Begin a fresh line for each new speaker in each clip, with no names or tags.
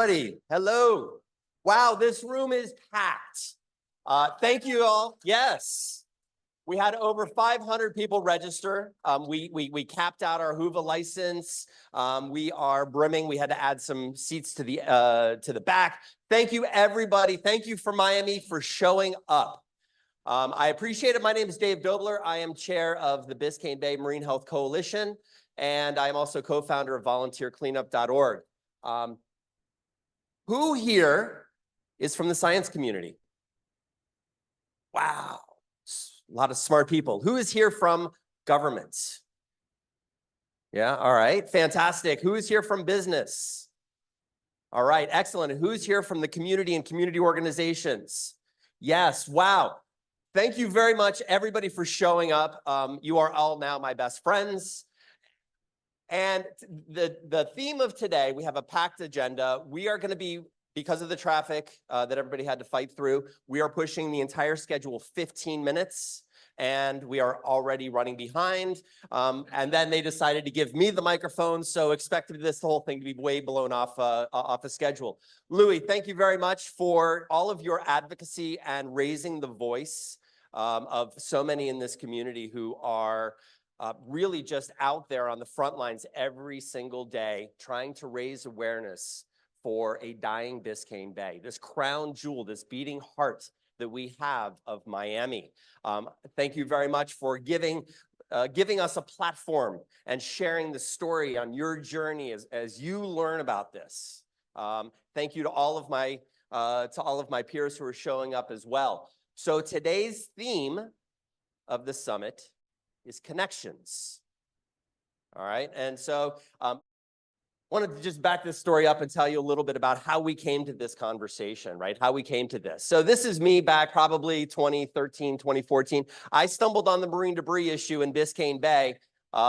everybody. Hello. Wow, this room is packed. Thank you all. Yes. We had over 500 people register. We capped out our Hoover license. We are brimming. We had to add some seats to the back. Thank you, everybody. Thank you for Miami for showing up. I appreciate it. My name is Dave Doebler. I am chair of the Biscayne Bay Marine Health Coalition, and I'm also co-founder of volunteercleanup.org. Who here is from the science community? Wow, a lot of smart people. Who is here from government? Yeah, all right, fantastic. Who is here from business? All right, excellent. Who's here from the community and community organizations? Yes, wow. Thank you very much, everybody, for showing up. You are all now my best friends. And the theme of today, we have a packed agenda. We are going to be, because of the traffic that everybody had to fight through, we are pushing the entire schedule 15 minutes, and we are already running behind. And then they decided to give me the microphone, so expected this whole thing to be way blown off the schedule. Louis, thank you very much for all of your advocacy and raising the voice of so many in this community who are really just out there on the front lines every single day trying to raise awareness for a dying Biscayne Bay, this crown jewel, this beating heart that we have of Miami. Thank you very much for giving us a platform and sharing the story on your journey as you learn about this. Thank you to all of my peers who are showing up as well. So today's theme of the summit is connections. All right, and so wanted to just back this story up and tell you a little bit about how we came to this conversation, right? How we came to this. So this is me back probably 2013, 2014. I stumbled on the marine debris issue in Biscayne Bay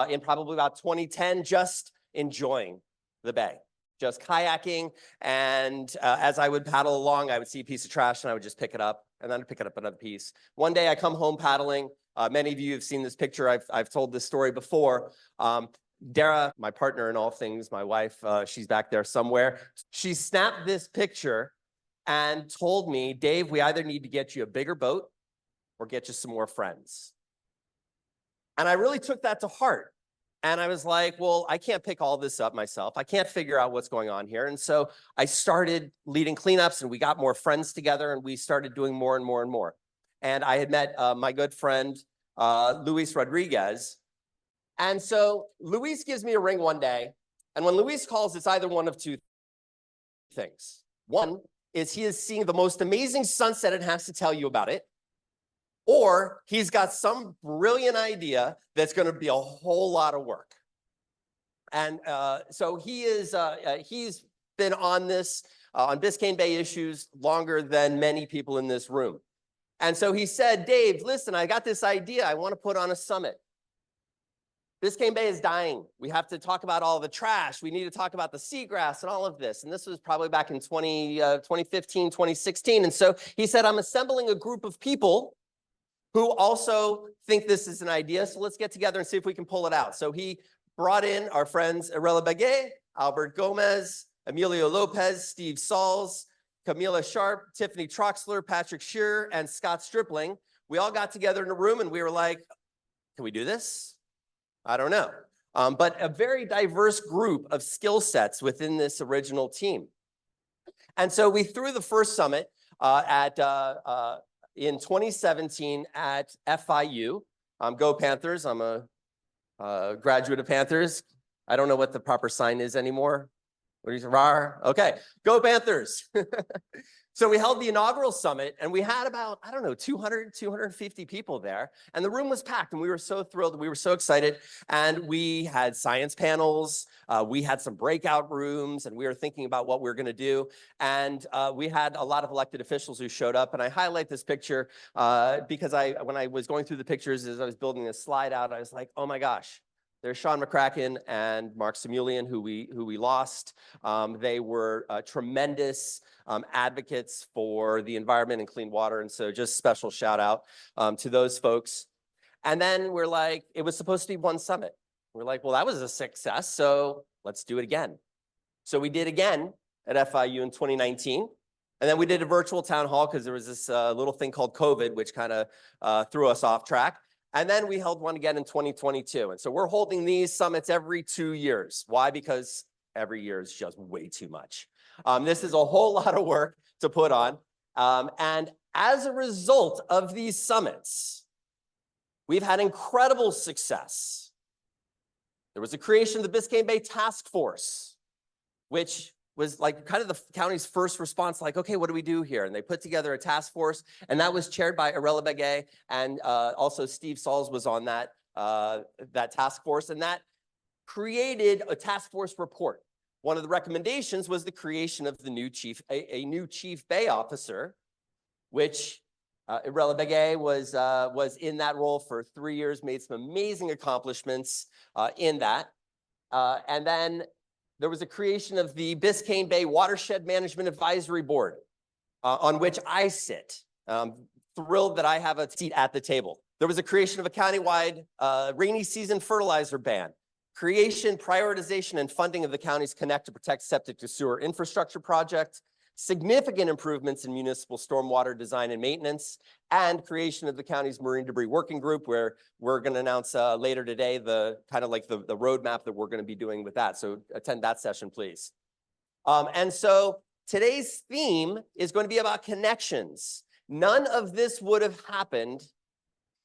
in probably about 2010, just enjoying the bay, just kayaking. And as I would paddle along, I would see a piece of trash and I would just pick it up and then I'd pick it up another piece. One day I come home paddling. Many of you have seen this picture. I've told this story before. Dara, my partner in all things, my wife, she's back there somewhere. She snapped this picture and told me, Dave, we either need to get you a bigger boat or get you some more friends. And I really took that to heart. And I was like, well, I can't pick all this up myself. I can't figure out what's going on here. And so I started leading cleanups and we got more friends together and we started doing more and more and more. And I had met my good friend, Luis Rodriguez. And so Luis gives me a ring one day. And when Luis calls, it's either one of two things. One is he is seeing the most amazing sunset and has to tell you about it. Or he's got some brilliant idea that's going to be a whole lot of work. And so he's been on this, on Biscayne Bay issues longer than many people in this room. And so he said, Dave, listen, I got this idea. I want to put on a summit. Biscayne Bay is dying. We have to talk about all the trash. We need to talk about the seagrass and all of this. And this was probably back in 2015, 2016. And so he said, I'm assembling a group of people who also think this is an idea. So let's get together and see if we can pull it out. So he brought in our friends Arella Baguet, Albert Gomez, Emilio Lopez, Steve Sauls, Camila Sharp, Tiffany Troxler, Patrick Shearer, and Scott Stripling. We all got together in a room and we were like, can we do this? I don't know. But a very diverse group of skill sets within this original team. And so we threw the first summit in 2017 at FIU. Go Panthers. I'm a graduate of Panthers. I don't know what the proper sign is anymore. What do you say? RAR? Okay, go Panthers. So we held the inaugural summit and we had about, I don't know, 200, 250 people there. And the room was packed and we were so thrilled. We were so excited. And we had science panels. We had some breakout rooms and we were thinking about what we were going to do. And we had a lot of elected officials who showed up. And I highlight this picture because when I was going through the pictures as I was building this slide out, I was like, oh my gosh. There's Sean McCracken and Mark Simulian, who we lost. They were tremendous advocates for the environment and clean water. And so just special shout out to those folks. And then we're like, it was supposed to be one summit. We're like, well, that was a success. So let's do it again. So we did again. at FIU in 2019. And then we did a virtual town hall because there was this little thing called COVID, which kind of threw us off track. And then we held one again in 2022. And so we're holding these summits every 2 years. Why? Because every year is just way too much. This is a whole lot of work to put on. And as a result of these summits, we've had incredible success. There was a creation of the Biscayne Bay Task Force, which was like kind of the county's first response, like, okay, what do we do here? And they put together a task force, and that was chaired by Arella Begay, and also Steve Sauls was on that task force, and that created a task force report. One of the recommendations was the creation of the new chief, a new chief bay officer, which Arella Begay was in that role for 3 years, made some amazing accomplishments in that, and then there was a creation of the Biscayne Bay Watershed Management Advisory Board, on which I sit. Thrilled that I have a seat at the table. There was a creation of a countywide rainy season fertilizer ban, creation, prioritization, and funding of the county's Connect to Protect Septic to Sewer infrastructure project, significant improvements in municipal stormwater design and maintenance, and creation of the county's marine debris working group, where we're going to announce later today the kind of like the roadmap that we're going to be doing with that. So attend that session, please. And so today's theme is going to be about connections. None of this would have happened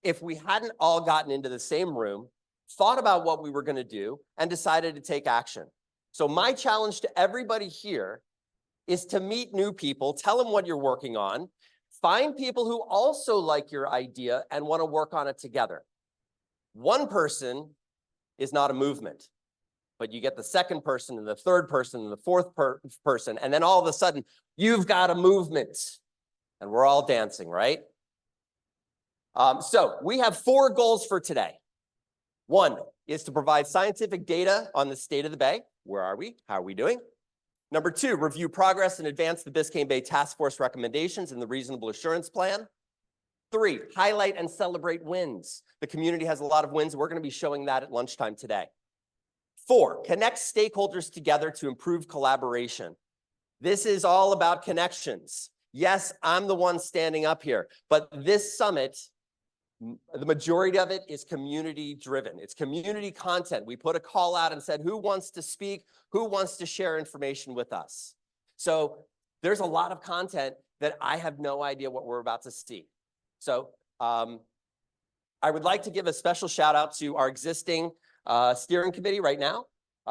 if we hadn't all gotten into the same room, thought about what we were going to do, and decided to take action. So my challenge to everybody here is to meet new people, tell them what you're working on, find people who also like your idea and want to work on it together. One person is not a movement, but you get the second person and the third person and the fourth person, and then all of a sudden, you've got a movement, and we're all dancing, right? So we have 4 goals for today. 1 is to provide scientific data on the state of the Bay. Where are we? How are we doing? Number 2, review progress and advance the Biscayne Bay Task Force recommendations and the Reasonable Assurance Plan. 3, highlight and celebrate wins. The community has a lot of wins. We're going to be showing that at lunchtime today. 4, connect stakeholders together to improve collaboration. This is all about connections. Yes, I'm the one standing up here, but this summit, the majority of it is community driven. It's community content. We put a call out and said, who wants to speak? Who wants to share information with us? So there's a lot of content that I have no idea what we're about to see. So I would like to give a special shout out to our existing steering committee right now.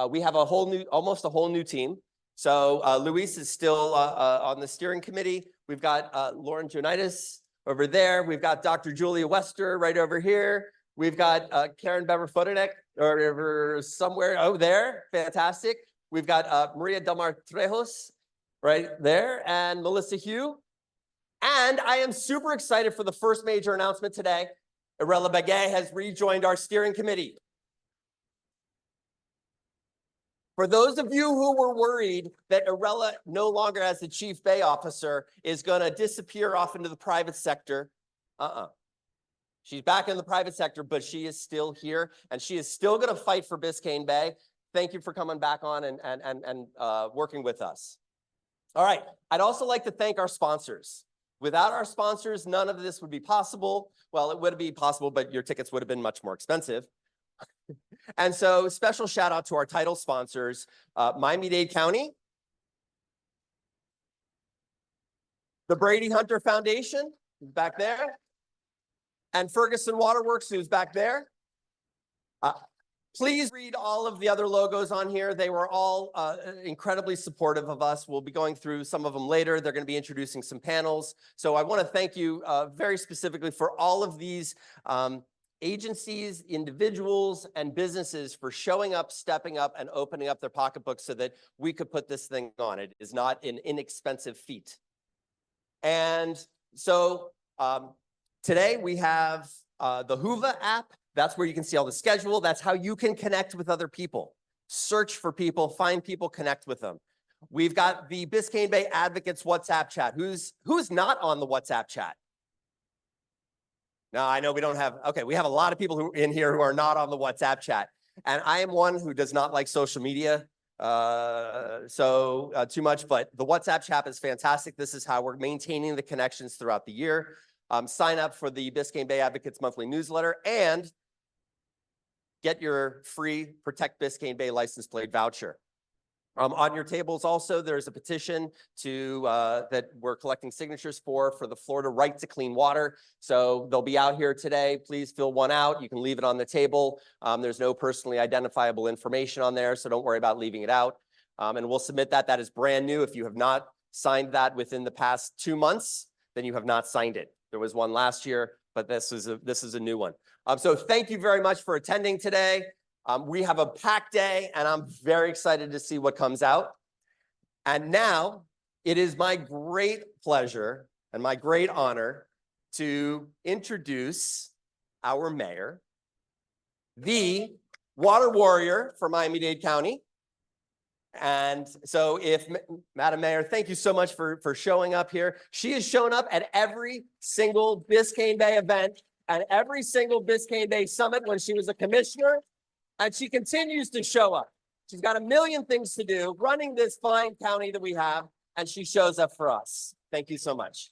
We have almost a whole new team. So Luis is still on the steering committee. We've got Lauren Jonitis over there. We've got Dr. Julia Wester right over here. We've got Karen Bever-Fodenek or somewhere over there. Fantastic. We've got Maria Delmar Trejos right there and Melissa Hugh. And I am super excited for the first major announcement today. Arella Begay has rejoined our steering committee. For those of you who were worried that Arella, no longer as the Chief Bay Officer, is going to disappear off into the private sector, she's back in the private sector, but she is still here, and she is still going to fight for Biscayne Bay. Thank you for coming back on and working with us. All right, I'd also like to thank our sponsors. Without our sponsors, none of this would be possible. Well, it would be possible, but your tickets would have been much more expensive. And so special shout out to our title sponsors, Miami-Dade County, the Brady Hunter Foundation, who's back there, and Ferguson Waterworks, who's back there. Please read all of the other logos on here. They were all incredibly supportive of us. We'll be going through some of them later. They're going to be introducing some panels. So I want to thank you very specifically for all of these agencies, individuals, and businesses for showing up, stepping up, and opening up their pocketbooks so that we could put this thing on. It is not an inexpensive feat. And so today we have the Whova app. That's where you can see all the schedule. That's how you can connect with other people. Search for people, find people, connect with them. We've got the Biscayne Bay Advocates WhatsApp chat. Who's not on the WhatsApp chat? No, I know we don't have, okay, we have a lot of people in here who are not on the WhatsApp chat. And I am one who does not like social media. too much, but the WhatsApp chat is fantastic. This is how we're maintaining the connections throughout the year. Sign up for the Biscayne Bay Advocates monthly newsletter and get your free Protect Biscayne Bay license plate voucher. On your tables also, there's a petition that we're collecting signatures for the Florida Right to Clean Water. So they'll be out here today. Please fill one out. You can leave it on the table. There's no personally identifiable information on there, so don't worry about leaving it out. And we'll submit that. That is brand new. If you have not signed that within the past 2 months, then you have not signed it. There was one last year, but this is a new one. So thank you very much for attending today. We have a packed day, and I'm very excited to see what comes out. And now it is my great pleasure and my great honor to introduce our mayor, the water warrior for Miami-Dade County. And so Madam Mayor, thank you so much for showing up here. She has shown up at every single Biscayne Bay event and every single Biscayne Bay summit when she was a commissioner. And she continues to show up. She's got a million things to do running this fine county that we have, and she shows up for us. Thank you so much.